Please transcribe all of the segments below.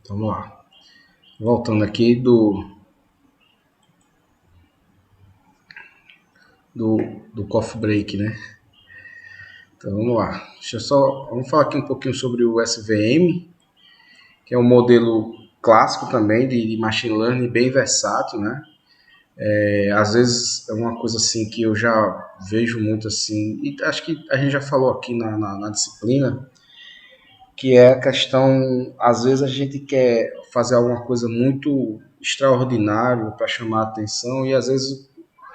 Vamos lá. Voltando aqui do coffee break, né? Então vamos lá. Vamos falar aqui um pouquinho sobre o SVM, que é um modelo clássico também de machine learning bem versátil, né? Às vezes é uma coisa assim que eu já vejo muito assim, e acho que a gente já falou aqui na disciplina, que é a questão, às vezes a gente quer fazer alguma coisa muito extraordinária para chamar a atenção, e às vezes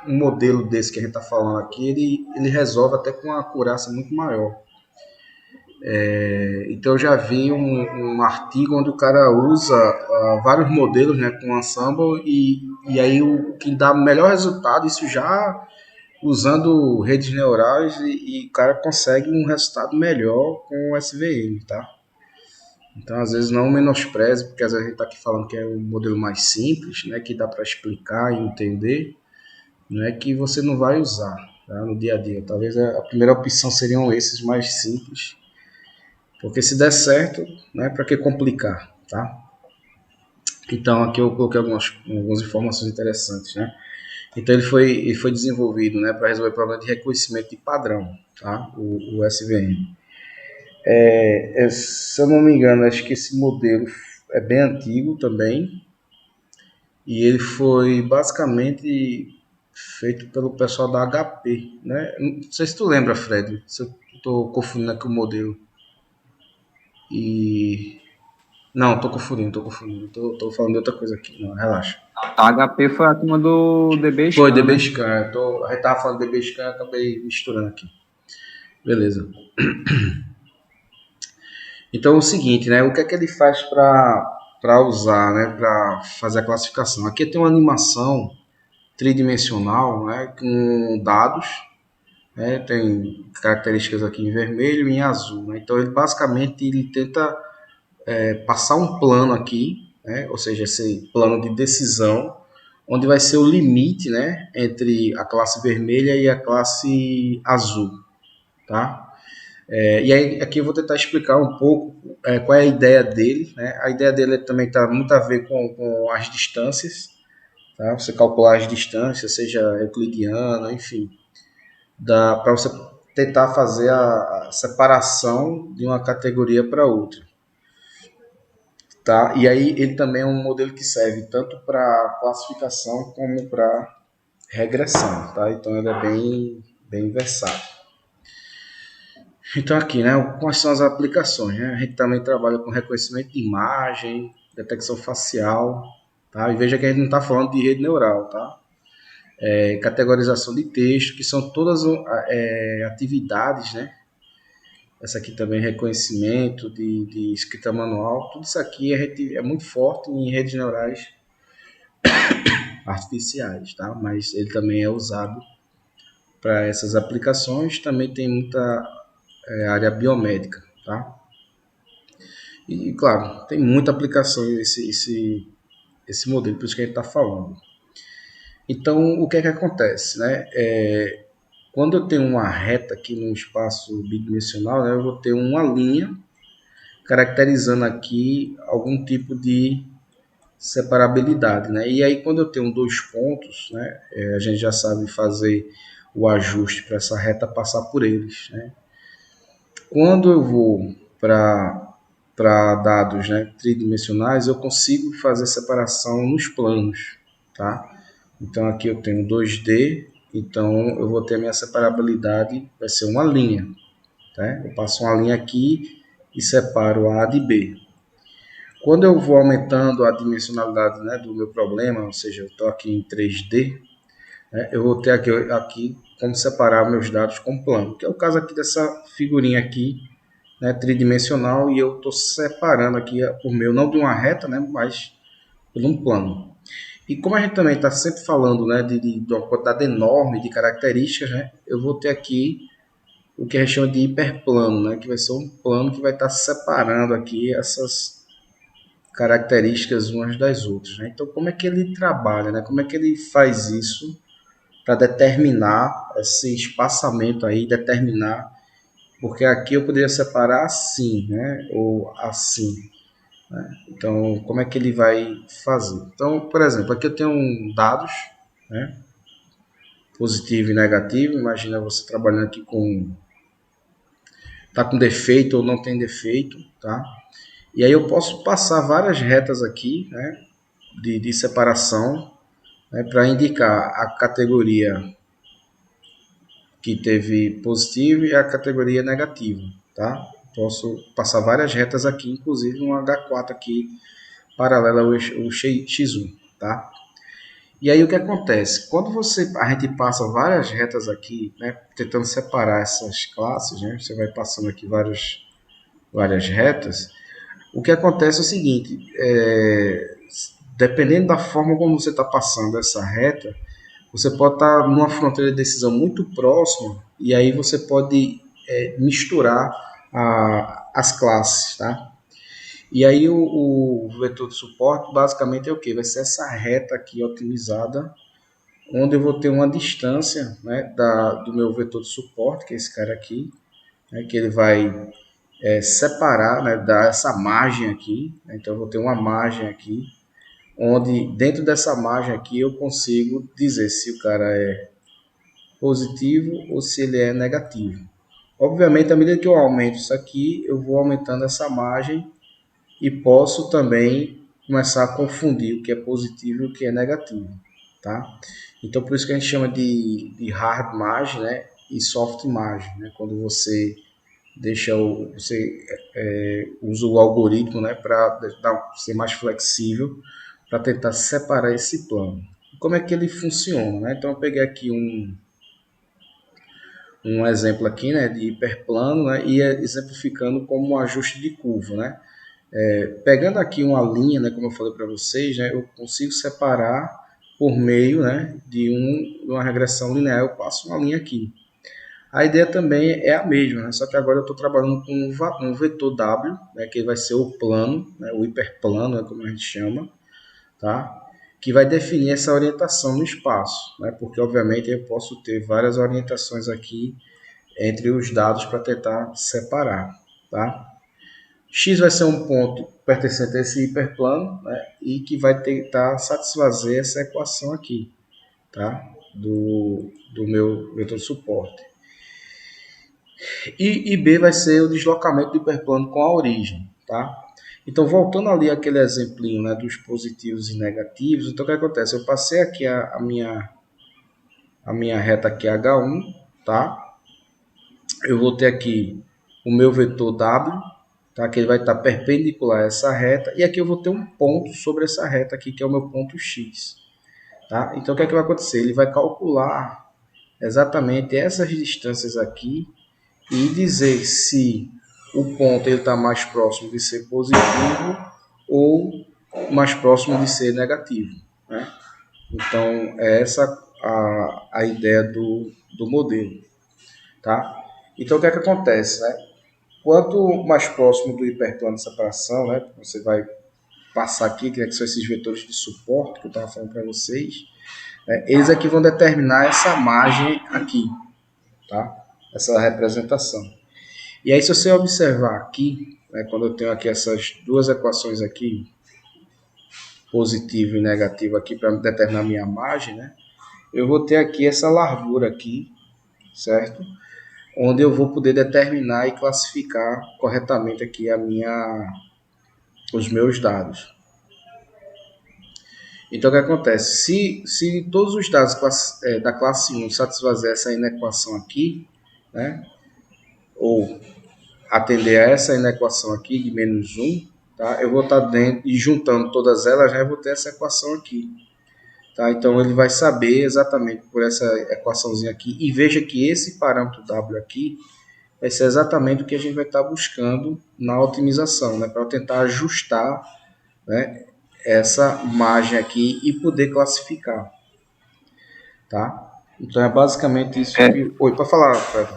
um modelo desse que a gente está falando aqui, ele resolve até com uma acurácia muito maior. Então eu já vi um artigo onde o cara usa vários modelos, né, com Ensemble, e aí o que dá melhor resultado, isso já usando redes neurais, e o cara consegue um resultado melhor com o SVM, tá? Então, às vezes, não menospreze, porque às vezes a gente está aqui falando que é um modelo mais simples, né, que dá para explicar e entender, não é que você não vai usar, tá, no dia a dia. Talvez a primeira opção seriam esses mais simples, porque se der certo, né, para que complicar, tá? Então, aqui eu coloquei algumas informações interessantes, né? Então, ele foi desenvolvido, né, para resolver problema de reconhecimento de padrão, tá? O SVM. Se eu não me engano, acho que esse modelo é bem antigo também, e ele foi basicamente feito pelo pessoal da HP, né? Não sei se tu lembra, Fred, se eu estou confundindo aqui o modelo. E não, tô falando de outra coisa aqui, não, relaxa. A HP foi a turma do Foi DB-Scan, né? DBScan, a gente tava falando de DBScan, acabei misturando aqui. Beleza. Então é o seguinte, né? O que é que ele faz para usar, né? Para fazer a classificação? Aqui tem uma animação tridimensional, né? Com dados, né? Tem características aqui em vermelho e em azul, né? Então ele basicamente ele tenta passar um plano aqui, né? Ou seja, esse plano de decisão, onde vai ser o limite, né? Entre a classe vermelha e a classe azul, tá? E aí aqui eu vou tentar explicar um pouco qual é a ideia dele, né? A ideia dele também está muito a ver com as distâncias, tá? Você calcular as distâncias, seja euclidiana, enfim, dá para você tentar fazer a separação de uma categoria para outra, tá? E aí ele também é um modelo que serve tanto para classificação como para regressão, tá? Então ele é bem versátil. Então aqui, né, quais são as aplicações, né? A gente também trabalha com reconhecimento de imagem, detecção facial, tá? E veja que a gente não está falando de rede neural, tá? Categorização de texto, que são todas atividades, né? Essa aqui também reconhecimento de escrita manual, tudo isso aqui é muito forte em redes neurais artificiais, tá? Mas ele também é usado para essas aplicações, também tem muita área biomédica, tá? E, claro, tem muita aplicação esse modelo, por isso que a gente está falando. Então, o que é que acontece, né? Quando eu tenho uma reta aqui no espaço bidimensional, né, eu vou ter uma linha caracterizando aqui algum tipo de separabilidade, né? E aí, quando eu tenho dois pontos, né, a gente já sabe fazer o ajuste para essa reta passar por eles, né? Quando eu vou para dados, né, tridimensionais, eu consigo fazer separação nos planos, tá? Então aqui eu tenho 2D, então eu vou ter a minha separabilidade, vai ser uma linha, tá? Eu passo uma linha aqui e separo A de B. Quando eu vou aumentando a dimensionalidade, né, do meu problema, ou seja, eu estou aqui em 3D, né, eu vou ter aqui como separar meus dados com plano, que é o caso aqui dessa figurinha aqui, né, tridimensional, e eu estou separando aqui por meio não de uma reta, né, mas por um plano. E como a gente também está sempre falando, né, de uma quantidade enorme de características, né, eu vou ter aqui o que a gente chama de hiperplano, né, que vai ser um plano que vai estar separando aqui essas características umas das outras, né? Então, como é que ele trabalha, né? Como é que ele faz isso para determinar esse espaçamento aí, determinar, porque aqui eu poderia separar assim, né, ou assim. Então, como é que ele vai fazer? Então, por exemplo, aqui eu tenho dados, né, positivo e negativo. Imagina você trabalhando aqui com tá com defeito ou não tem defeito, tá? E aí eu posso passar várias retas aqui, né, de separação, né, para indicar a categoria que teve positivo e a categoria negativa, tá? Posso passar várias retas aqui, inclusive um H4 aqui paralela ao X1, tá? E aí o que acontece? Quando a gente passa várias retas aqui, né, tentando separar essas classes, né, você vai passando aqui várias retas, o que acontece é o seguinte, dependendo da forma como você está passando essa reta, você pode estar numa fronteira de decisão muito próxima e aí você pode misturar as classes, tá? E aí o vetor de suporte basicamente é o que? Vai ser essa reta aqui otimizada, onde eu vou ter uma distância, né, do meu vetor de suporte, que é esse cara aqui, né, que ele vai separar, né, dar essa margem aqui, né, então eu vou ter uma margem aqui, onde dentro dessa margem aqui eu consigo dizer se o cara é positivo ou se ele é negativo. Obviamente, à medida que eu aumento isso aqui, eu vou aumentando essa margem e posso também começar a confundir o que é positivo e o que é negativo, tá? Então, por isso que a gente chama de hard margin, né, e soft margin, né, quando você usa o algoritmo, né, para ser mais flexível, para tentar separar esse plano. Como é que ele funciona, né? Então eu peguei aqui um exemplo aqui, né, de hiperplano, né, e exemplificando como um ajuste de curva, né? Pegando aqui uma linha, né, como eu falei para vocês, né, eu consigo separar por meio, né, de uma regressão linear. Eu passo uma linha aqui. A ideia também é a mesma, né, só que agora eu estou trabalhando com um vetor W, né, que vai ser o plano, né, o hiperplano, né, como a gente chama, tá? Que vai definir essa orientação no espaço, né? Porque obviamente eu posso ter várias orientações aqui entre os dados para tentar separar, tá? X vai ser um ponto pertencente a esse hiperplano, né, e que vai tentar satisfazer essa equação aqui, tá, do meu vetor de suporte. E B vai ser o deslocamento do hiperplano com a origem, tá? Então, voltando ali aquele exemplinho, né, dos positivos e negativos, então o que acontece? Eu passei aqui a minha reta aqui H1, tá? Eu vou ter aqui o meu vetor W, tá? Que ele vai estar perpendicular a essa reta, e aqui eu vou ter um ponto sobre essa reta aqui, que é o meu ponto X, tá? Então, o que é que vai acontecer? Ele vai calcular exatamente essas distâncias aqui e dizer se o ponto está mais próximo de ser positivo ou mais próximo de ser negativo, né? Então, é essa a ideia do modelo, tá? Então, o que é que acontece, né? Quanto mais próximo do hiperplano de separação, né, você vai passar aqui, que são esses vetores de suporte que eu estava falando para vocês, né, eles aqui vão determinar essa margem aqui, tá? Essa representação. E aí, se você observar aqui, né, quando eu tenho aqui essas duas equações aqui, positivo e negativo aqui, para determinar minha margem, né, eu vou ter aqui essa largura aqui, certo? Onde eu vou poder determinar e classificar corretamente aqui os meus dados. Então, o que acontece? Se todos os dados da classe 1 satisfazer essa inequação aqui, né, ou atender a essa inequação aqui de menos 1, tá, eu vou estar dentro e juntando todas elas, já vou ter essa equação aqui. Tá? Então, ele vai saber exatamente por essa equaçãozinha aqui. E veja que esse parâmetro W aqui vai ser exatamente o que a gente vai estar buscando na otimização, né, para tentar ajustar, né, essa margem aqui e poder classificar, tá? Então é basicamente isso que... Oi, para falar, Fred.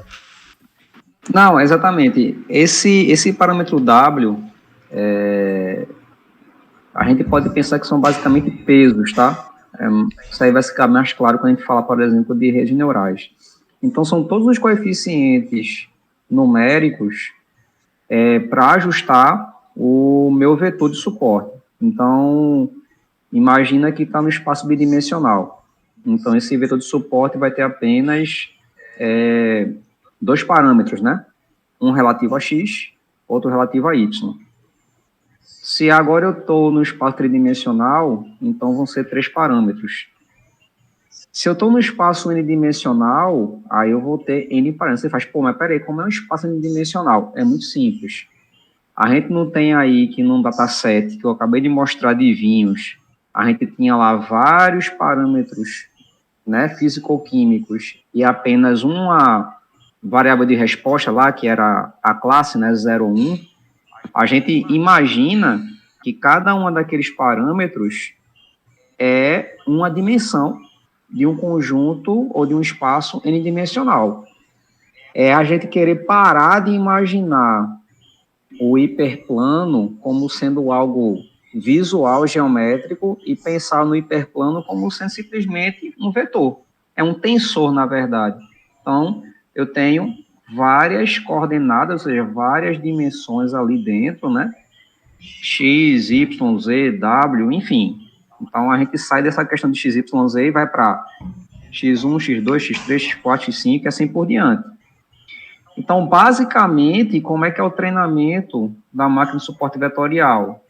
Não, exatamente. Esse parâmetro W, a gente pode pensar que são basicamente pesos, tá? Isso aí vai ficar mais claro quando a gente fala, por exemplo, de redes neurais. Então, são todos os coeficientes numéricos para ajustar o meu vetor de suporte. Então, imagina que está no espaço bidimensional. Então, esse vetor de suporte vai ter apenas dois parâmetros, né? Um relativo a x, outro relativo a y. Se agora eu estou no espaço tridimensional, então vão ser três parâmetros. Se eu estou no espaço n-dimensional, aí eu vou ter n parâmetros. Você faz, pô, mas peraí, como é um espaço n-dimensional? É muito simples. A gente não tem aí que num dataset que eu acabei de mostrar de vinhos, a gente tinha lá vários parâmetros, né, físico-químicos e apenas uma variável de resposta lá, que era a classe, né, 0 ou 1. A gente imagina que cada um daqueles parâmetros é uma dimensão de um conjunto ou de um espaço n-dimensional. É a gente querer parar de imaginar o hiperplano como sendo algo visual, geométrico, e pensar no hiperplano como sendo simplesmente um vetor. É um tensor, na verdade. Então, eu tenho várias coordenadas, ou seja, várias dimensões ali dentro, né? X, Y, Z, W, enfim. Então, a gente sai dessa questão de X, Y, Z e vai para X1, X2, X3, X4, X5 e assim por diante. Então, basicamente, como é que é o treinamento da máquina de suporte vetorial?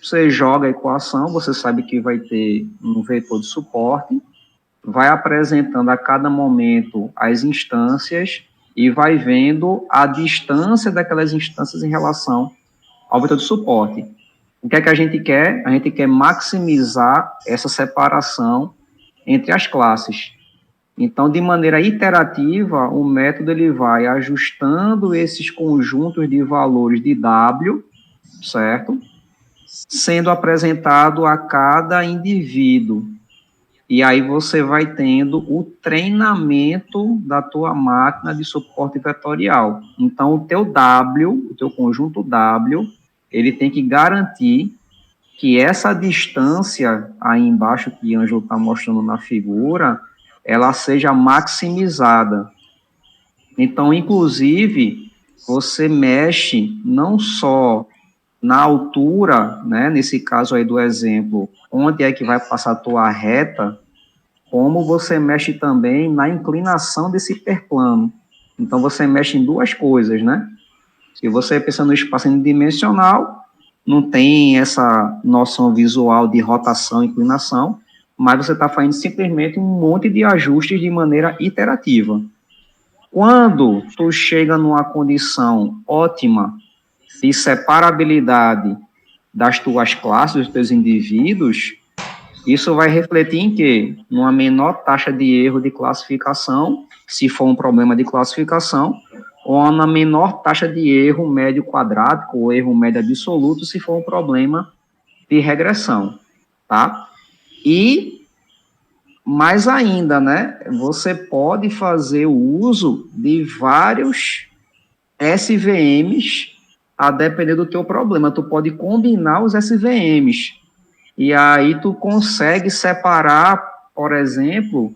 Você joga a equação, você sabe que vai ter um vetor de suporte, vai apresentando a cada momento as instâncias e vai vendo a distância daquelas instâncias em relação ao vetor de suporte. O que é que a gente quer? A gente quer maximizar essa separação entre as classes. Então, de maneira iterativa, o método ele vai ajustando esses conjuntos de valores de W, certo? Sendo apresentado a cada indivíduo. E aí você vai tendo o treinamento da tua máquina de suporte vetorial. Então, o teu W, o teu conjunto W, ele tem que garantir que essa distância aí embaixo que o Ângelo está mostrando na figura, ela seja maximizada. Então, inclusive, você mexe não só na altura, né, nesse caso aí do exemplo, onde é que vai passar a tua reta, como você mexe também na inclinação desse hiperplano. Então, você mexe em duas coisas, né? Se você pensa no espaço dimensional, não tem essa noção visual de rotação e inclinação, mas você está fazendo simplesmente um monte de ajustes de maneira iterativa. Quando tu chega numa condição ótima de separabilidade das tuas classes, dos teus indivíduos, isso vai refletir em quê? Numa menor taxa de erro de classificação, se for um problema de classificação, ou na menor taxa de erro médio quadrático ou erro médio absoluto, se for um problema de regressão, tá? E mais ainda, né? Você pode fazer o uso de vários SVMs a depender do teu problema. Tu pode combinar os SVMs e aí tu consegue separar, por exemplo,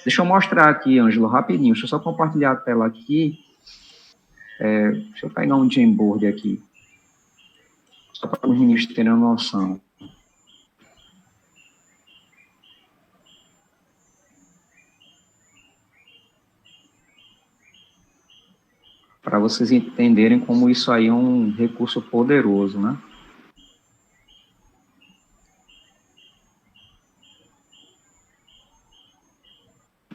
deixa eu mostrar aqui, Ângelo, rapidinho. Deixa eu só compartilhar a tela aqui. Deixa eu pegar um Jamboard aqui. Só para os meninos terem uma noção. Para vocês entenderem como isso aí é um recurso poderoso, né?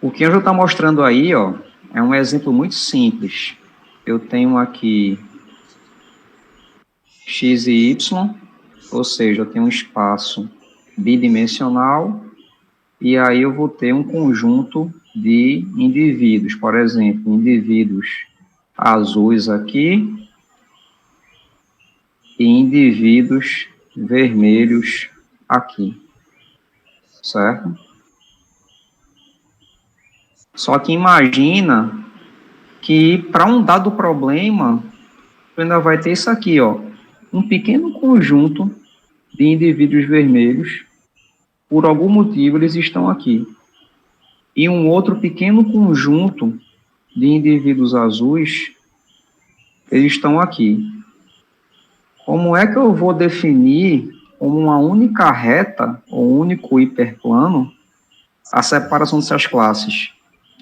O que eu já está mostrando aí, ó, é um exemplo muito simples. Eu tenho aqui x e y, ou seja, eu tenho um espaço bidimensional, e aí eu vou ter um conjunto de indivíduos, por exemplo, indivíduos azuis aqui e indivíduos vermelhos aqui, certo? Só que imagina que para um dado problema, tu ainda vai ter isso aqui, ó, um pequeno conjunto de indivíduos vermelhos, por algum motivo eles estão aqui, e um outro pequeno conjunto de indivíduos azuis eles estão aqui. Como é que eu vou definir como uma única reta, ou único hiperplano, a separação dessas classes?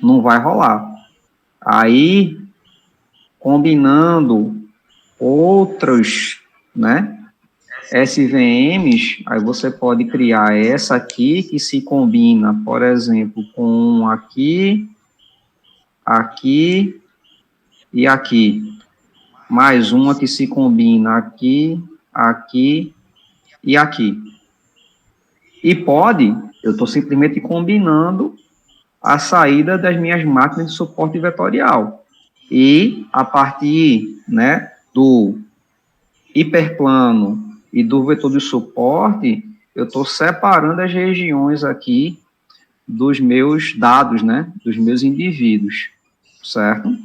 Não vai rolar. Aí, combinando outros, né, SVMs, aí você pode criar essa aqui, que se combina, por exemplo, com aqui, aqui e aqui. Mais uma que se combina aqui, aqui e aqui. E pode, eu estou simplesmente combinando a saída das minhas máquinas de suporte vetorial. E a partir, né, do hiperplano e do vetor de suporte, eu estou separando as regiões aqui dos meus dados, né, dos meus indivíduos, certo?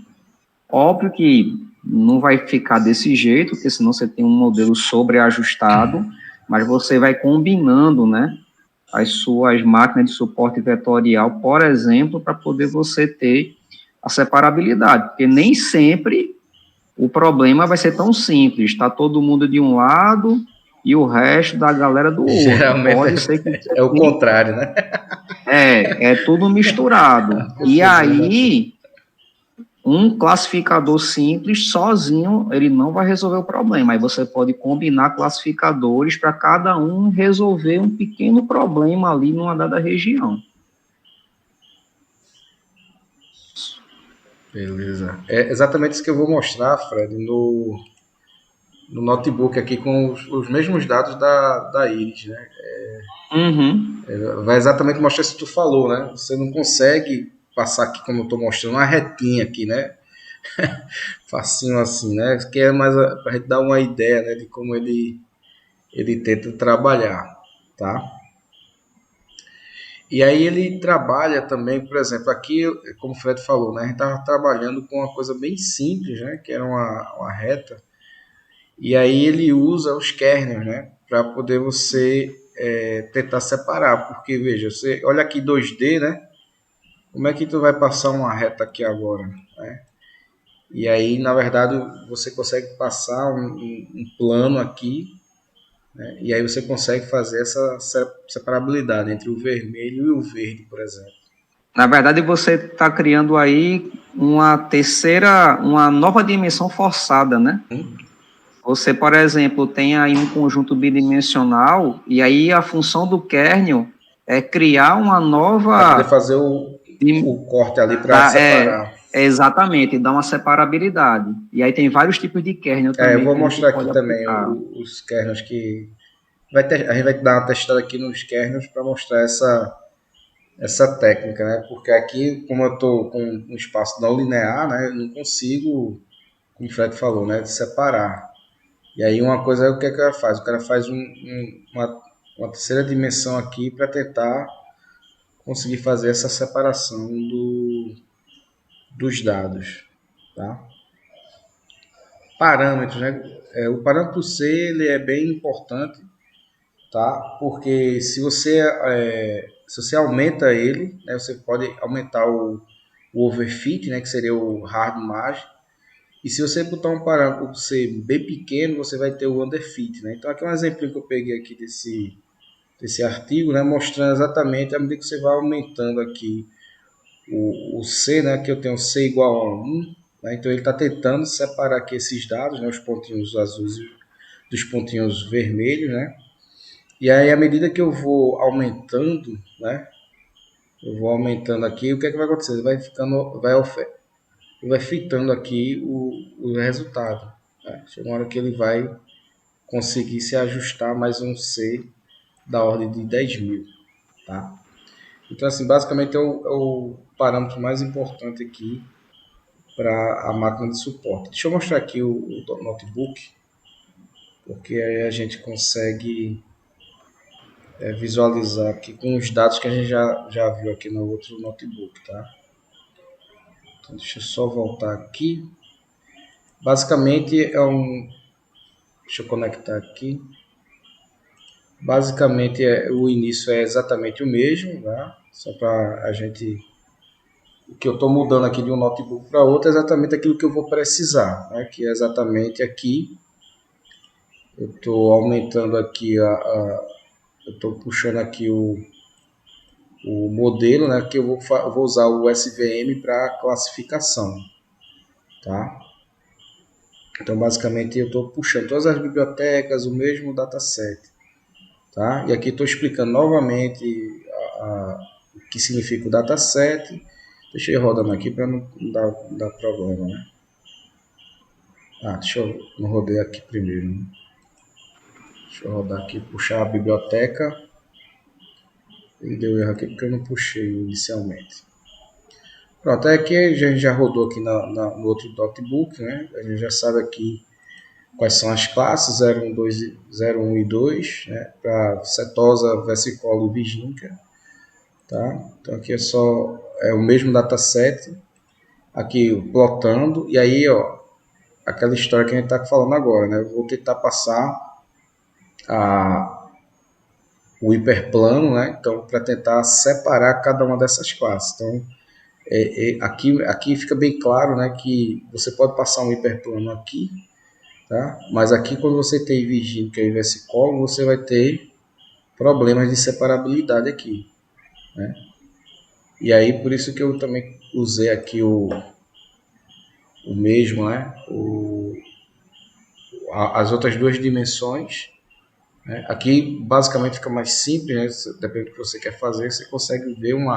Óbvio que não vai ficar desse jeito, porque senão você tem um modelo sobreajustado, mas você vai combinando, né, as suas máquinas de suporte vetorial, por exemplo, para poder você ter a separabilidade, porque nem sempre o problema vai ser tão simples, está todo mundo de um lado e o resto da galera do outro. Geralmente Pode ser que você é o tenha, contrário, né? é tudo misturado. E Confusão aqui. aí, um classificador simples, sozinho, ele não vai resolver o problema. Aí você pode combinar classificadores para cada um resolver um pequeno problema ali numa dada região. Beleza. É exatamente isso que eu vou mostrar, Fred, no notebook aqui com os mesmos dados da Iris, né? Uhum. Vai exatamente mostrar isso que tu falou, né? Você não consegue passar aqui como eu estou mostrando, uma retinha aqui, né? Facinho assim, né? Que é mais para a gente dar uma ideia, né, de como ele tenta trabalhar, tá? E aí ele trabalha também, por exemplo, aqui, como o Fred falou, né, a gente estava trabalhando com uma coisa bem simples, né, que era uma reta, e aí ele usa os kernels, né, para poder você tentar separar, porque veja, você olha aqui 2D, né, como é que tu vai passar uma reta aqui agora, né? E aí, na verdade, você consegue passar um plano aqui, né, e aí você consegue fazer essa separabilidade entre o vermelho e o verde, por exemplo. Na verdade, você está criando aí uma terceira, uma nova dimensão forçada, né? Você, por exemplo, tem aí um conjunto bidimensional e aí a função do kernel é criar uma Para poder nova... fazer o corte ali para É, separar. exatamente, dá uma separabilidade. E aí tem vários tipos de kernel Eu também vou que a gente mostrar aqui pode também aplicar. os kernels que. A gente vai dar uma testada aqui nos kernels para mostrar essa técnica, né? Porque aqui, como eu estou com um espaço não linear, né? Eu não consigo, como o Fred falou, né? De separar. E aí uma coisa é o que o cara faz? O cara faz uma terceira dimensão aqui para tentar conseguir fazer essa separação dos dados, tá? Parâmetros, né? O parâmetro C ele é bem importante, tá? Porque se você aumenta ele, né, você pode aumentar o overfit, né, que seria o hard margin. E se você botar um parâmetro C bem pequeno, você vai ter o underfit, né? Então aqui é um exemplo que eu peguei aqui desse artigo, né, mostrando exatamente à medida que você vai aumentando aqui o C, né, que eu tenho C igual a 1, né, então ele está tentando separar aqui esses dados, né, os pontinhos azuis dos pontinhos vermelhos, né, e aí à medida que eu vou aumentando, né, eu vou aumentando aqui, o que é que vai acontecer? Ele vai ficando, vai fitando aqui o resultado, né? Chega uma hora que ele vai conseguir se ajustar mais um C da ordem de 10.000, tá? Então, assim, basicamente é o parâmetro mais importante aqui para a máquina de suporte. Deixa eu mostrar aqui o notebook, porque aí a gente consegue visualizar aqui com os dados que a gente já viu aqui no outro notebook, tá? Então, deixa eu só voltar aqui. Basicamente é um... Deixa eu conectar aqui. Basicamente o início é exatamente o mesmo, tá? Só para a gente o que eu estou mudando aqui de um notebook para outro é exatamente aquilo que eu vou precisar, né? Que é exatamente aqui. Eu estou aumentando aqui eu estou puxando aqui o modelo, né? Que eu vou usar o SVM para classificação, tá? Então, basicamente, eu estou puxando todas as bibliotecas, o mesmo dataset, tá? E aqui estou explicando novamente o que significa o dataset. Deixa eu ir rodando aqui para não dar problema, né? Deixa eu não rodei aqui primeiro, né? Deixa eu rodar aqui, puxar a biblioteca. Ele deu erro aqui porque eu não puxei inicialmente. Pronto, aqui a gente já rodou aqui no outro notebook, né? A gente já sabe aqui quais são as classes 01, 2, 01 e 2, né? Para setosa, versicolo e virgínica, tá? Então aqui é o mesmo dataset, aqui plotando, e aí, ó, aquela história que a gente está falando agora, né? Eu vou tentar passar o hiperplano, né? Então, para tentar separar cada uma dessas classes. Então, aqui fica bem claro, né, que você pode passar um hiperplano aqui, tá? Mas aqui, quando você tem virgínica e versicolo, você vai ter problemas de separabilidade aqui, né? E aí, por isso que eu também usei aqui o mesmo, né? As outras duas dimensões, né? Aqui, basicamente, fica mais simples, né? Dependendo do que você quer fazer, você consegue ver um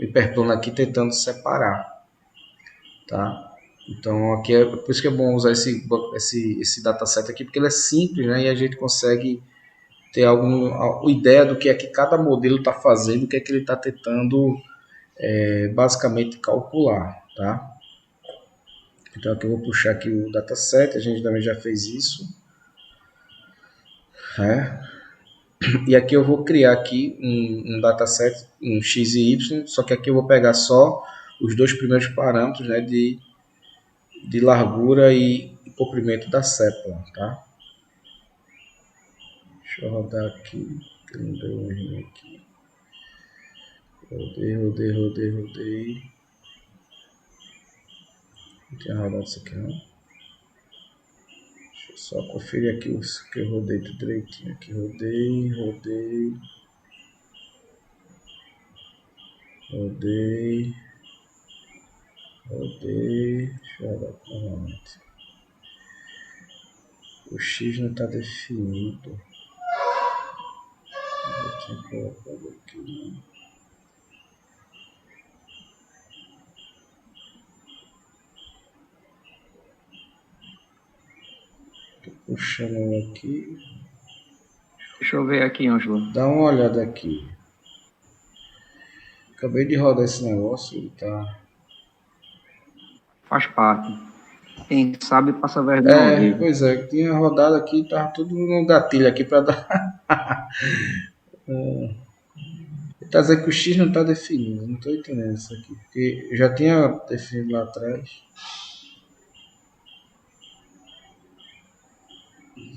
hiperplano aqui tentando separar, tá? Então, aqui por isso que é bom usar esse dataset aqui, porque ele é simples, né? E a gente consegue ter alguma ideia do que é que cada modelo está fazendo, o que é que ele está tentando basicamente calcular, tá? Então, aqui eu vou puxar aqui o dataset, a gente também já fez isso, né? E aqui eu vou criar aqui um dataset, um x e y, só que aqui eu vou pegar só os dois primeiros parâmetros, né, de largura e comprimento da sépala, tá? Deixa eu rodar aqui, que não deu um erro aqui. Rodei. Não tinha rodado isso aqui, não. Deixa eu só conferir aqui que eu rodei tudo direitinho. Aqui rodei. Deixa eu rodar novamente. O X não está definido. Eu tinha colocado aqui, né? Tô puxando aqui. Deixa eu ver aqui, Ângelo. Dá uma olhada aqui. Acabei de rodar esse negócio, ele tá... Faz parte. Quem sabe passa vergonha ao vivo. Pois é, tinha rodado aqui, tava tudo no gatilho aqui para dar. Tá dizendo que o X não está definido, não estou entendendo isso aqui, porque eu já tinha definido lá atrás.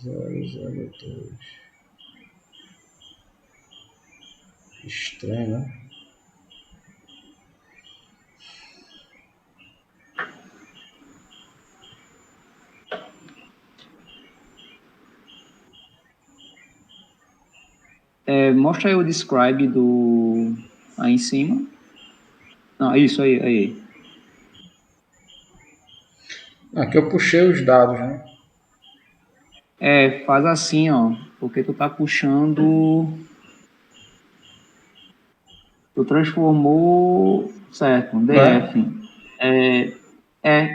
002. Estranho, né? Mostra aí o describe aí em cima. Não, isso aí. Aqui eu puxei os dados, né? Faz assim, ó, porque tu tá puxando... Tu transformou, certo, DF.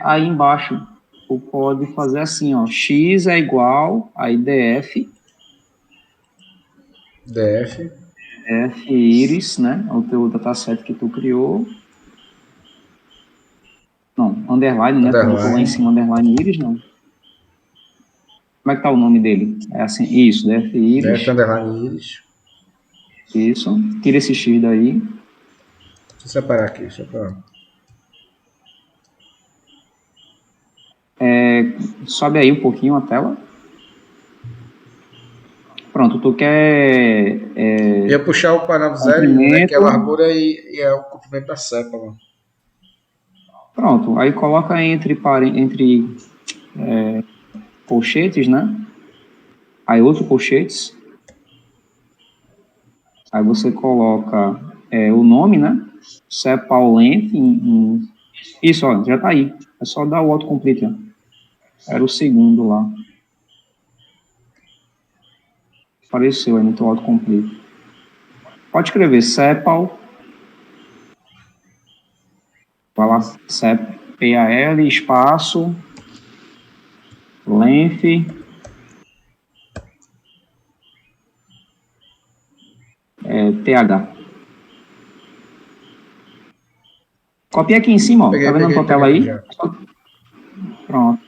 Aí embaixo, tu pode fazer assim, ó, X é igual, aí DF, DF. Iris, né, o teu dataset que tu criou. Não, underline, né, tu botou lá em cima underline Iris, não. Como é que tá o nome dele? É assim, isso, DF Iris. DF underline Iris. Isso, tira esse X daí. Deixa eu separar aqui, separar. Sobe aí um pouquinho a tela. Pronto, tu quer... Ia puxar o parâmetro 0 e 1, né, que é a largura e é o comprimento da sépala. Pronto, aí coloca entre colchetes, né? Aí outro colchetes. Aí você coloca o nome, né? Sepal length Isso, ó, já tá aí. É só dar o autocomplete, ó. Era o segundo lá. Apareceu aí no teu autocomplete. Pode escrever Sepal. Vai lá, P-A-L, espaço, length, TH. Copia aqui em cima, ó. Tá Peguei, vendo a peguei, tua tela peguei aí? já. Pronto.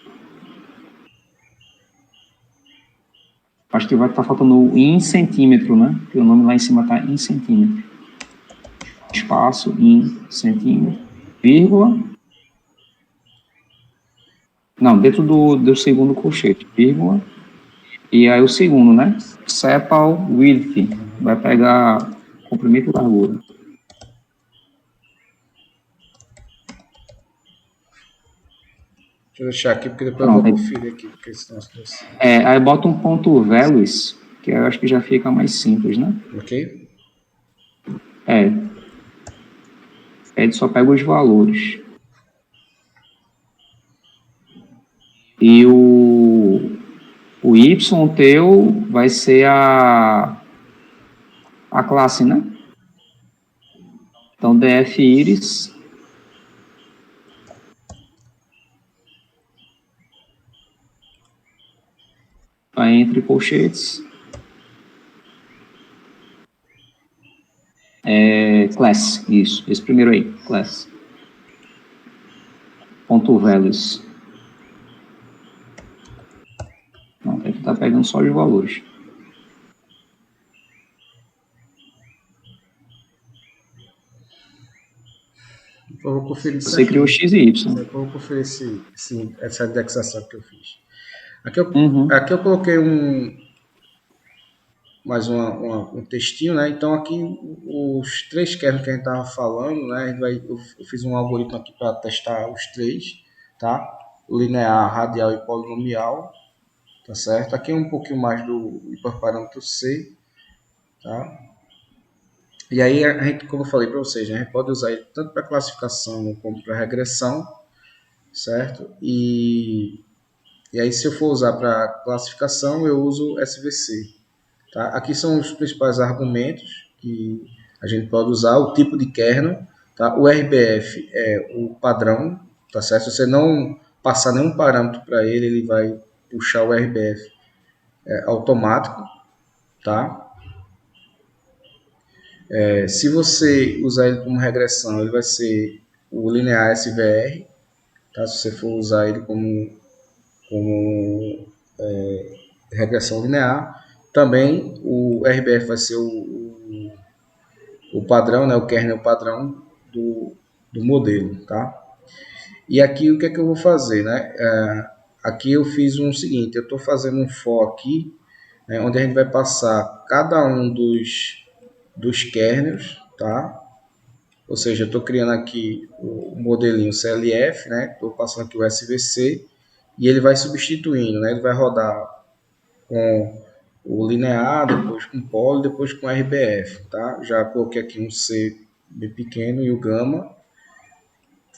Acho que vai estar faltando o em centímetro, né? Porque o nome lá em cima está em centímetro. Espaço, em centímetro, vírgula. Não, dentro do segundo colchete, vírgula. E aí o segundo, né? Sepal width. Vai pegar comprimento e largura. Deixa eu deixar aqui, porque depois eu Pronto. vou conferir aqui, porque senão as duas. Aí bota um ponto values, que eu acho que já fica mais simples, né? Ok? Ele só pega os valores. E o Y teu vai ser a classe, né? Então, DF Iris. Vai entre colchetes. Class, isso. Esse primeiro aí, class. Ponto values. Não, tem que estar pegando só os valores. Eu vou conferir Você criou certinho. X e Y. Eu vou conferir essa indexação que eu fiz. Aqui eu, Uhum. aqui eu coloquei mais um textinho, né? Então aqui os três kernels que a gente estava falando, né? Eu fiz um algoritmo aqui para testar os três, tá? Linear, radial e polinomial, tá certo? Aqui é um pouquinho mais do hiperparâmetro C, tá? E aí a gente, como eu falei para vocês, né? A gente pode usar ele tanto para classificação como para regressão, certo? E aí se eu for usar para classificação, eu uso SVC. Tá? Aqui são os principais argumentos que a gente pode usar, o tipo de kernel, tá? O RBF é o padrão, tá certo? Se você não passar nenhum parâmetro para ele, ele vai puxar o RBF automático, tá? Se você usar ele como regressão, ele vai ser o linear SVR, tá? Se você for usar ele como regressão linear, também o RBF vai ser o padrão, né, o kernel padrão do modelo, tá? E aqui o que é que eu vou fazer, né? Aqui eu fiz um seguinte, eu estou fazendo um for aqui, né, onde a gente vai passar cada um dos kernels, tá? Ou seja, eu estou criando aqui o modelinho CLF, né? Estou passando aqui o SVC e ele vai substituindo, né? Ele vai rodar com o linear, depois com polo, depois com RBF, tá? Já coloquei aqui um C bem pequeno e o gama.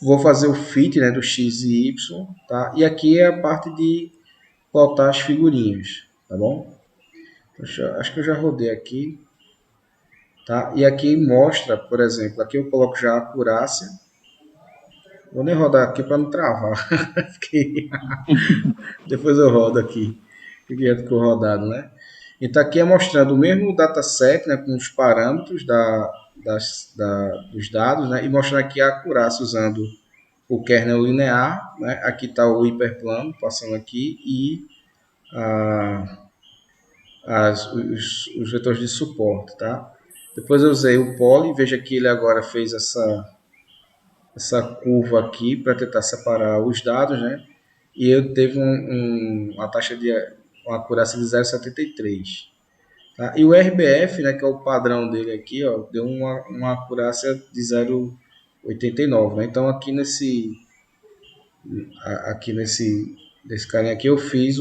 Vou fazer o fit, né, do X e Y, tá? E aqui é a parte de plotar as figurinhas, tá bom? Acho que eu já rodei aqui, tá? E aqui mostra, por exemplo, aqui eu coloco já a acurácia. Vou nem rodar aqui para não travar. Depois eu rodo aqui, que já ficou rodado, né? Então aqui é mostrando o mesmo dataset, né, com os parâmetros dos dados, né, e mostrando aqui a acurácia usando o kernel linear, né, aqui está o hiperplano passando aqui e os vetores de suporte, tá? Depois eu usei o poly, veja que ele agora fez essa curva aqui para tentar separar os dados, né? E eu teve uma taxa de uma acurácia de 0,73. Tá? E o RBF, né, que é o padrão dele aqui, ó, deu uma acurácia de 0,89. Né? Então aqui aqui nesse carinha aqui, eu fiz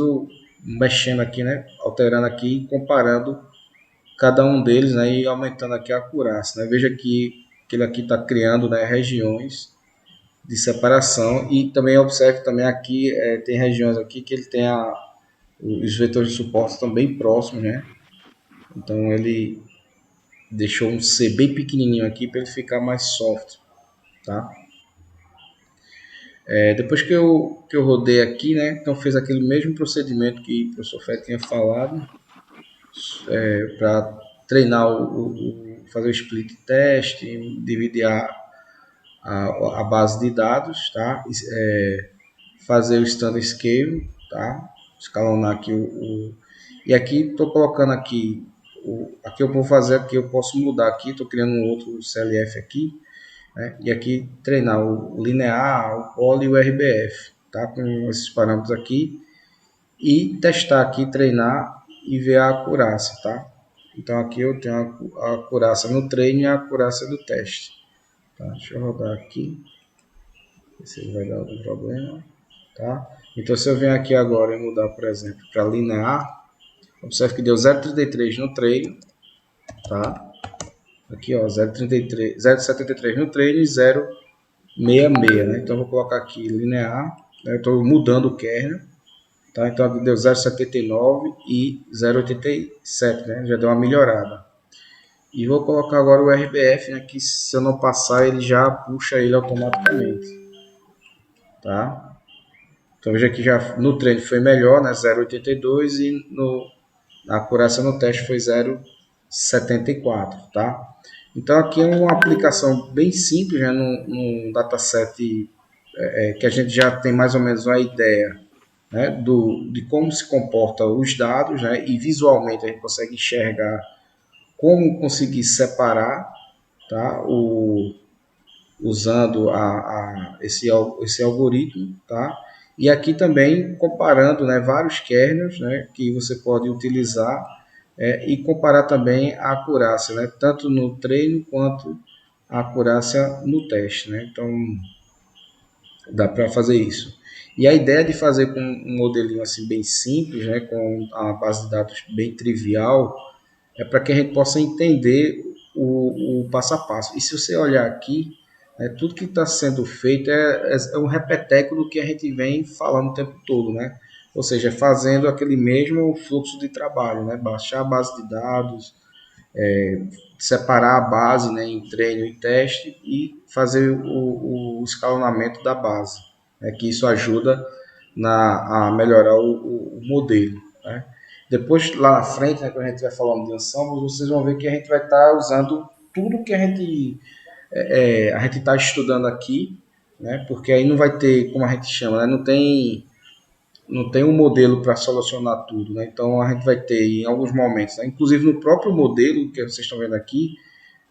mexendo aqui, né? Alterando aqui, comparando cada um deles, né? E aumentando aqui a acurácia, né? Veja que ele aqui está criando, né, regiões de separação e também observe também aqui, tem regiões aqui que ele tem os vetores de suporte estão bem próximos, né? Então ele deixou um C bem pequenininho aqui para ele ficar mais soft, tá? Depois que eu rodei aqui, né? Então fez aquele mesmo procedimento que o professor Fé tinha falado, para treinar fazer o split test, dividir a base de dados, tá? Fazer o standard scale, tá? Escalonar aqui e aqui estou colocando aqui aqui eu vou fazer aqui, eu posso mudar aqui, estou criando um outro CLF aqui, né? E aqui treinar o linear, o poly e o RBF, tá? Com esses parâmetros aqui e testar aqui, treinar e ver a acurácia, tá? Então aqui eu tenho a acurácia no treino e a acurácia do teste, tá? Deixa eu rodar aqui, ver se ele vai dar algum problema, tá? Então se eu venho aqui agora e mudar, por exemplo, para linear, observe que deu 0,33 no treino, tá? Aqui, ó, 0,73 no treino e 0,66, né? Então, eu vou colocar aqui linear, né? Eu estou mudando o kernel, tá? Então, aqui deu 0,79 e 0,87, né? Já deu uma melhorada. E vou colocar agora o RBF, né? Que se eu não passar, ele já puxa ele automaticamente, tá? Então, veja que já no treino foi melhor, né? 0,82 e na acurácia no teste foi 0,74, tá? Então aqui é uma aplicação bem simples, né, num dataset que a gente já tem mais ou menos uma ideia, né, de como se comportam os dados, né, e visualmente a gente consegue enxergar como conseguir separar, tá, usando esse algoritmo, tá? E aqui também comparando, né, vários kernels, né, que você pode utilizar e comparar também a acurácia, né, tanto no treino quanto a acurácia no teste, né? Então dá para fazer isso. E a ideia de fazer com um modelinho assim bem simples, né, com a base de dados bem trivial, é para que a gente possa entender o passo a passo. E se você olhar aqui, né, tudo que está sendo feito é um repeteco do que a gente vem falando o tempo todo, né? Ou seja, fazendo aquele mesmo fluxo de trabalho, né? Baixar a base de dados, separar a base, né, em treino e teste e fazer o escalonamento da base, né, que isso ajuda a melhorar o modelo, né. Depois, lá na frente, né, quando a gente vai falando de ensembles, vocês vão ver que a gente vai estar usando tudo que a gente está estudando aqui, né, porque aí não vai ter, como a gente chama, né, não tem um modelo para solucionar tudo, né? Então a gente vai ter em alguns momentos, né? Inclusive no próprio modelo que vocês estão vendo aqui,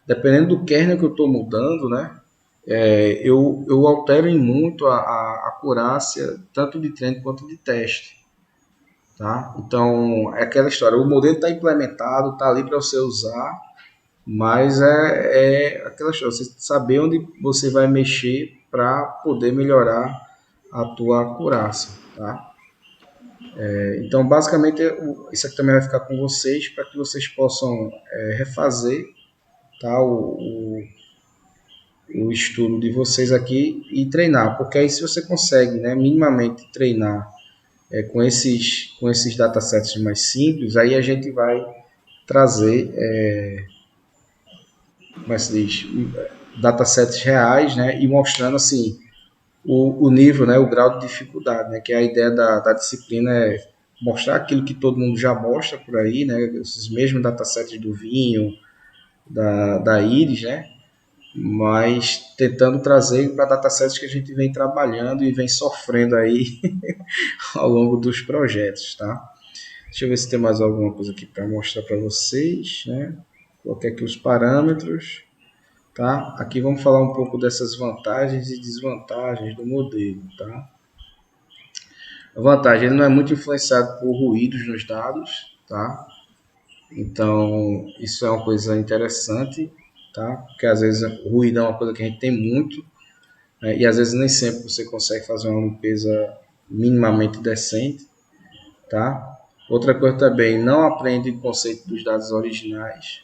dependendo do kernel que eu estou mudando, né? Eu altero em muito a acurácia tanto de treino quanto de teste, tá? Então é aquela história, o modelo está implementado, está ali para você usar, mas é aquela história, você saber onde você vai mexer para poder melhorar a tua acurácia, tá? Então, basicamente, isso aqui também vai ficar com vocês para que vocês possam refazer, tá, o estudo de vocês aqui e treinar, porque aí se você consegue, né, minimamente treinar com esses datasets mais simples, aí a gente vai trazer, como é que se diz, datasets reais, né, e mostrando assim o nível, né, o grau de dificuldade, né, que a ideia da disciplina é mostrar aquilo que todo mundo já mostra por aí, né, esses mesmos datasets do vinho, da íris, né, mas tentando trazer para datasets que a gente vem trabalhando e vem sofrendo aí ao longo dos projetos, tá? Deixa eu ver se tem mais alguma coisa aqui para mostrar para vocês, né? Coloquei aqui os parâmetros, tá? Aqui vamos falar um pouco dessas vantagens e desvantagens do modelo, tá? A vantagem, ele não é muito influenciado por ruídos nos dados, tá? Então, isso é uma coisa interessante, tá? Porque às vezes o ruído é uma coisa que a gente tem muito né? E às vezes nem sempre você consegue fazer uma limpeza minimamente decente, tá? Outra coisa também, não aprende o conceito dos dados originais.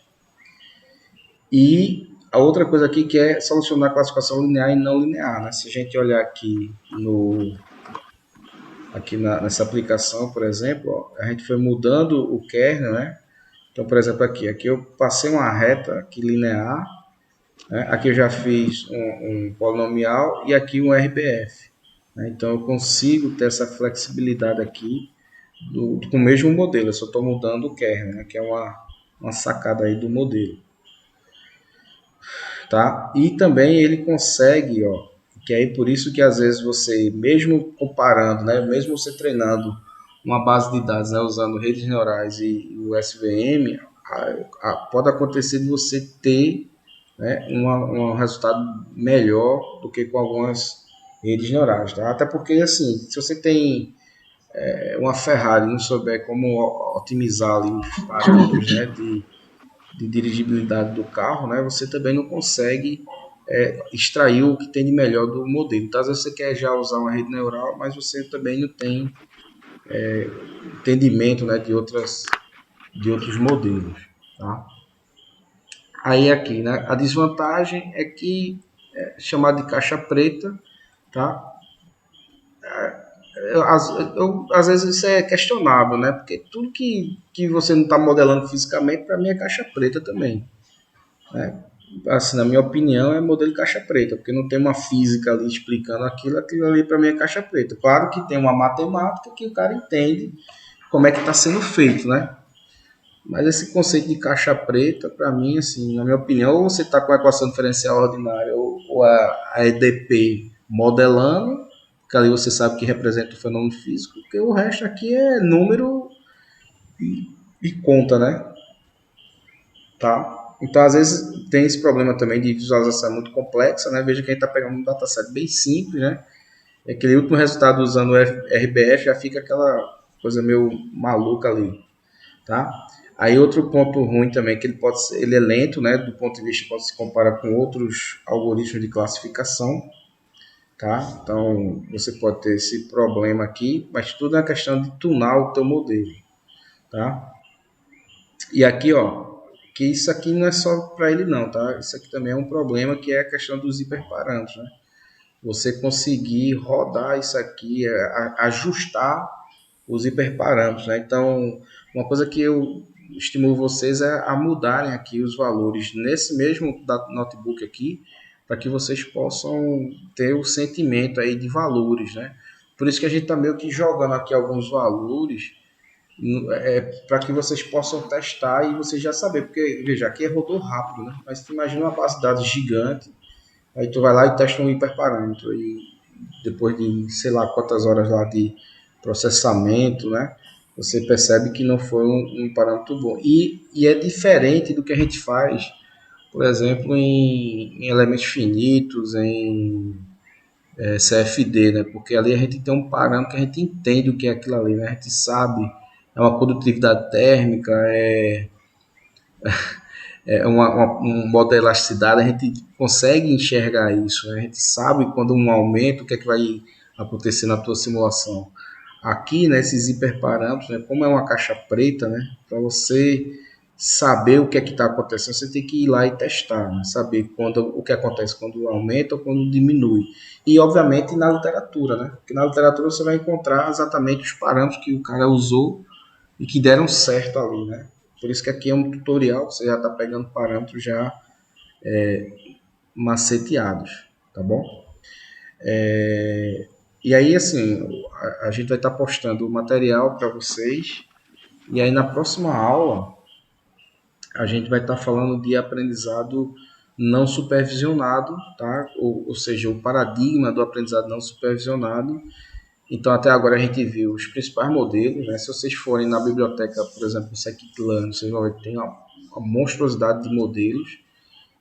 E a outra coisa aqui que é solucionar a classificação linear e não linear, né? Se a gente olhar aqui nessa aplicação, por exemplo, ó, a gente foi mudando o kernel, né? Então, por exemplo, aqui eu passei uma reta aqui linear, né? Aqui eu já fiz um polinomial e aqui um RBF, né? Então eu consigo ter essa flexibilidade aqui com o mesmo modelo, eu só estou mudando o kernel, né? Que é uma sacada aí do modelo. Tá? E também ele consegue, ó, que aí por isso que às vezes você, mesmo comparando, né, mesmo você treinando uma base de dados, né, usando redes neurais e o SVM, pode acontecer de você ter, né, um resultado melhor do que com algumas redes neurais, tá? Até porque assim, se você tem uma Ferrari e não souber como otimizar ali os parâmetros, né, de dirigibilidade do carro, né, você também não consegue extrair o que tem de melhor do modelo. Então, às vezes você quer já usar uma rede neural, mas você também não tem entendimento, né, de outros modelos. Tá? Aí aqui, né, a desvantagem é que chamado de caixa preta, tá? Às vezes isso é questionável, né? Porque tudo que você não está modelando fisicamente, para mim é caixa preta também. Né? Assim, na minha opinião, é modelo de caixa preta, porque não tem uma física ali explicando aquilo ali para mim é caixa preta. Claro que tem uma matemática que o cara entende como é que está sendo feito, né? Mas esse conceito de caixa preta, para mim, assim, na minha opinião, ou você está com a equação diferencial ordinária ou a EDP modelando, que ali você sabe que representa o fenômeno físico, porque o resto aqui é número e conta, né? Tá? Então, às vezes, tem esse problema também de visualização muito complexa, né? Veja que a gente está pegando um dataset bem simples, né? E aquele último resultado usando o RBF já fica aquela coisa meio maluca ali, tá? Aí outro ponto ruim também é que ele é lento, né? Do ponto de vista quando se compara com outros algoritmos de classificação, tá? Então você pode ter esse problema aqui, mas tudo é uma questão de tunar o teu modelo, tá? E aqui, ó, que isso aqui não é só para ele não, tá? Isso aqui também é um problema que é a questão dos hiperparâmetros, né? Você conseguir rodar isso aqui, ajustar os hiperparâmetros, né? Então, uma coisa que eu estimulo vocês é a mudarem aqui os valores nesse mesmo notebook aqui, para que vocês possam ter o sentimento aí de valores, né? Por isso que a gente está meio que jogando aqui alguns valores para que vocês possam testar e vocês já saber, porque veja, aqui rodou rápido, né? Mas tu imagina uma base de dados gigante, aí tu vai lá e testa um hiperparâmetro e depois de sei lá quantas horas lá de processamento, né? Você percebe que não foi um parâmetro bom. E é diferente do que a gente faz, por exemplo, em elementos finitos, em CFD, né? Porque ali a gente tem um parâmetro que a gente entende o que é aquilo ali, né? A gente sabe, é uma condutividade térmica, um modo de elasticidade, a gente consegue enxergar isso, né? A gente sabe quando um aumento, o que é que vai acontecer na tua simulação. Aqui, nesses hiperparâmetros, né, como é uma caixa preta, né, para você saber o que é que está acontecendo, você tem que ir lá e testar, né, saber o que acontece quando aumenta ou quando diminui. E, obviamente, na literatura, né, porque na literatura você vai encontrar exatamente os parâmetros que o cara usou e que deram certo ali, né. Por isso que aqui é um tutorial, você já está pegando parâmetros já maceteados, tá bom? E aí, assim, a gente vai estar postando o material para vocês. E aí, na próxima aula, a gente vai estar falando de aprendizado não supervisionado, tá? Ou seja, o paradigma do aprendizado não supervisionado. Então, até agora a gente viu os principais modelos, né? Se vocês forem na biblioteca, por exemplo, Scikit-learn, vocês vão ver que tem uma monstruosidade de modelos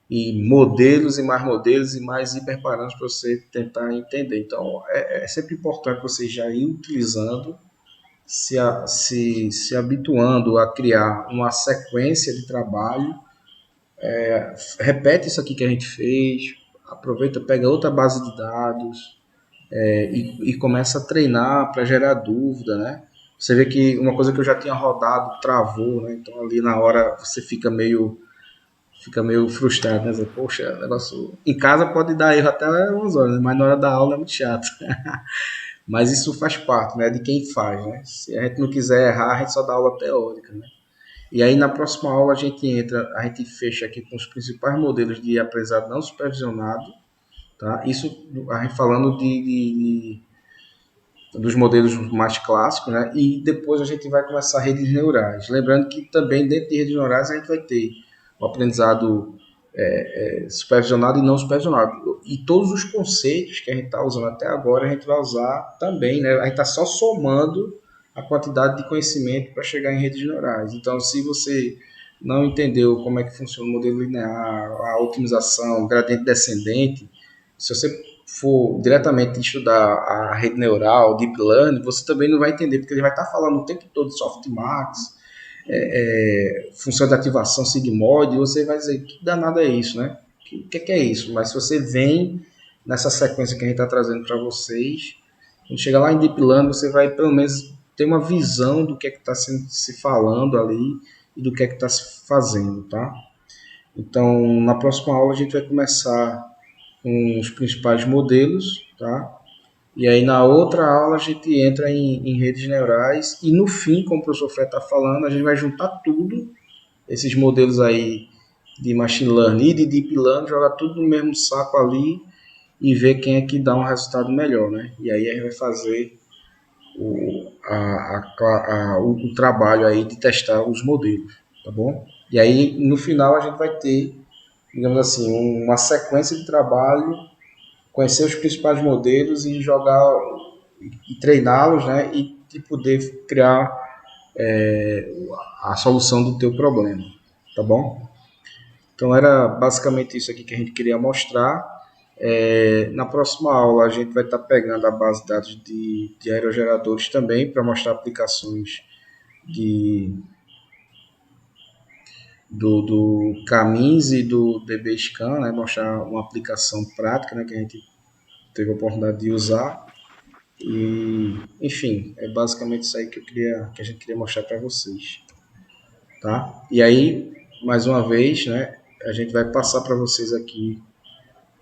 e modelos e mais hiperparâmetros para você tentar entender. Então, é sempre importante você já ir utilizando, se habituando a criar uma sequência de trabalho. Repete isso aqui que a gente fez, aproveita, pega outra base de dados e começa a treinar para gerar dúvida, né? Você vê que uma coisa que eu já tinha rodado travou, né? Então ali na hora você fica meio frustrado, né? Você, poxa, negócio em casa pode dar erro até umas horas, né? Mas na hora da aula é muito chato. Mas isso faz parte, né, de quem faz, né? Se a gente não quiser errar, a gente só dá aula teórica, né? E aí na próxima aula a gente fecha aqui com os principais modelos de aprendizado não supervisionado, tá? Isso a gente falando dos modelos mais clássicos, né? E depois a gente vai começar redes neurais. Lembrando que também dentro de redes neurais a gente vai ter o aprendizado supervisionado e não supervisionado. E todos os conceitos que a gente está usando até agora, a gente vai usar também, né? A gente está só somando a quantidade de conhecimento para chegar em redes neurais. Então, se você não entendeu como é que funciona o modelo linear, a otimização, o gradiente descendente, se você for diretamente estudar a rede neural, o deep learning, você também não vai entender, porque ele vai estar falando o tempo todo de softmax, função de ativação sigmoide, e você vai dizer, que danado é isso, né? O que é isso? Mas se você vem nessa sequência que a gente está trazendo para vocês, quando chegar lá em Deep Learning, você vai pelo menos ter uma visão do que é que está se falando ali e do que é que está se fazendo, tá? Então, na próxima aula a gente vai começar com os principais modelos, tá? E aí na outra aula a gente entra em redes neurais e no fim, como o professor Fred está falando, a gente vai juntar tudo, esses modelos aí de machine learning e de deep learning, jogar tudo no mesmo saco ali e ver quem é que dá um resultado melhor, né? E aí a gente vai fazer o trabalho aí de testar os modelos, tá bom? E aí no final a gente vai ter, digamos assim, uma sequência de trabalho, conhecer os principais modelos e jogar e treiná-los, né? E poder criar a solução do teu problema, tá bom? Então era basicamente isso aqui que a gente queria mostrar. Na próxima aula a gente vai estar pegando a base de dados de aerogeradores também para mostrar aplicações do Camins e do DBScan, né? Mostrar uma aplicação prática, né? Que a gente teve a oportunidade de usar. E, enfim, é basicamente isso aí que a gente queria mostrar para vocês, tá? E aí, mais uma vez, né? A gente vai passar para vocês aqui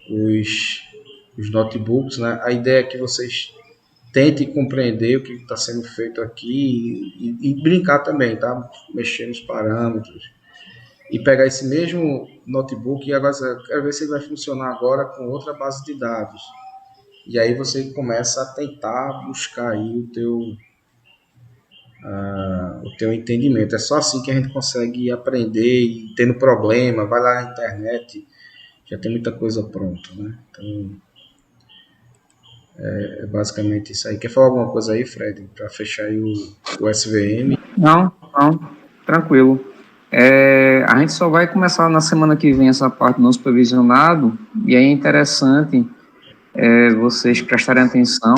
os notebooks, né? A ideia é que vocês tentem compreender o que está sendo feito aqui e brincar também, tá? Mexer nos parâmetros e pegar esse mesmo notebook e agora quero ver se ele vai funcionar agora com outra base de dados. E aí você começa a tentar buscar aí o teu entendimento. É só assim que a gente consegue aprender e tendo problema, vai lá na internet, já tem muita coisa pronta, né? Então, é basicamente isso aí. Quer falar alguma coisa aí, Fred, para fechar aí o SVM? Não, tranquilo. A gente só vai começar na semana que vem essa parte do não supervisionado, e aí é interessante vocês prestarem atenção,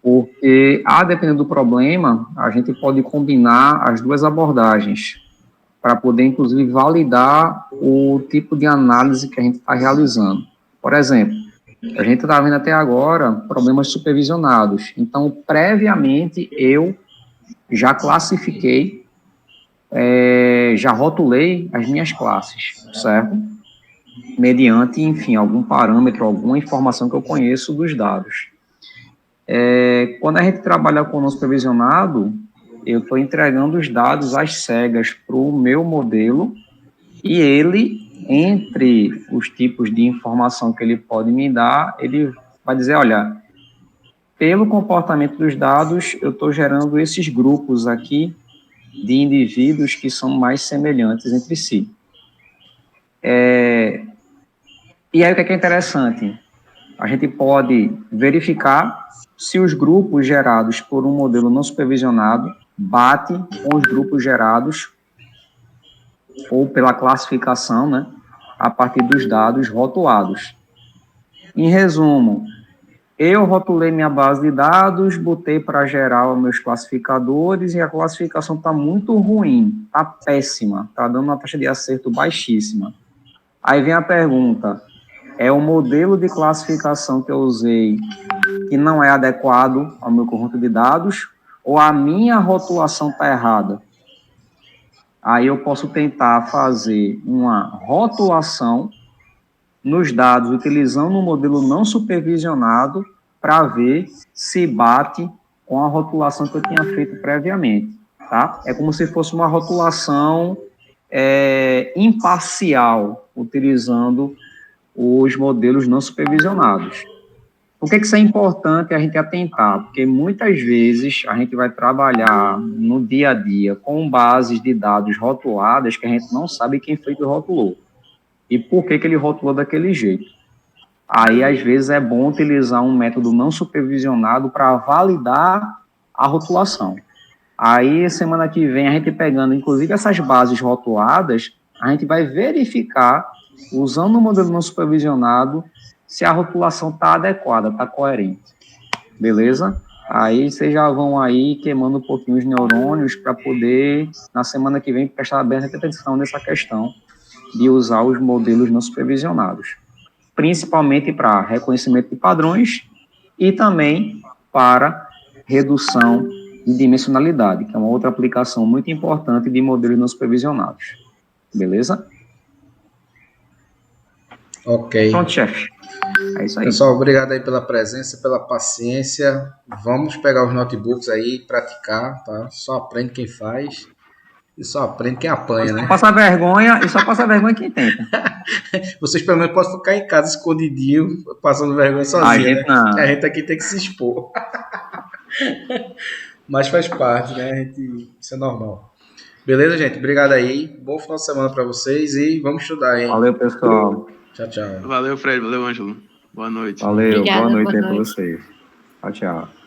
porque, a depender do problema, a gente pode combinar as duas abordagens, para poder, inclusive, validar o tipo de análise que a gente está realizando. Por exemplo, a gente está vendo até agora problemas supervisionados. Então, previamente, eu já classifiquei, já rotulei as minhas classes, certo? Mediante, enfim, algum parâmetro, alguma informação que eu conheço dos dados. Quando a gente trabalha com o não supervisionado, eu estou entregando os dados às cegas para o meu modelo e ele, entre os tipos de informação que ele pode me dar, ele vai dizer, olha, pelo comportamento dos dados, eu estou gerando esses grupos aqui de indivíduos que são mais semelhantes entre si. E aí o que é interessante? A gente pode verificar se os grupos gerados por um modelo não supervisionado batem com os grupos gerados ou pela classificação, né, a partir dos dados rotulados. Em resumo, eu rotulei minha base de dados, botei para gerar os meus classificadores e a classificação está muito ruim, está péssima, está dando uma taxa de acerto baixíssima. Aí vem a pergunta, é o modelo de classificação que eu usei que não é adequado ao meu conjunto de dados, ou a minha rotulação está errada. Aí eu posso tentar fazer uma rotulação nos dados utilizando um modelo não supervisionado para ver se bate com a rotulação que eu tinha feito previamente, tá? É como se fosse uma rotulação imparcial, utilizando os modelos não supervisionados. Por que isso é importante a gente atentar? Porque muitas vezes a gente vai trabalhar no dia a dia com bases de dados rotuladas que a gente não sabe quem foi que rotulou e por que ele rotulou daquele jeito. Aí, às vezes, é bom utilizar um método não supervisionado para validar a rotulação. Aí, semana que vem, a gente pegando, inclusive, essas bases rotuladas, a gente vai verificar, usando o modelo não supervisionado, se a rotulação está adequada, está coerente. Beleza? Aí vocês já vão aí queimando um pouquinho os neurônios para poder, na semana que vem, prestar bem atenção nessa questão de usar os modelos não supervisionados, principalmente para reconhecimento de padrões e também para redução de dimensionalidade, que é uma outra aplicação muito importante de modelos não supervisionados. Beleza? Ok. Pronto, chefe. É isso aí. Pessoal, obrigado aí pela presença, pela paciência. Vamos pegar os notebooks aí e praticar, tá? Só aprende quem faz e só aprende quem apanha, né? Só passa vergonha quem tenta. Vocês pelo menos podem ficar em casa escondidinho, passando vergonha sozinho, A gente né? não. A gente aqui tem que se expor. Mas faz parte, né? Isso é normal. Beleza, gente? Obrigado aí. Bom final de semana para vocês e vamos estudar, hein? Valeu, pessoal. Tchau, tchau. Valeu, Fred. Valeu, Ângelo. Boa noite. Valeu, Obrigada, boa noite boa aí para noite. vocês. Tchau, tchau.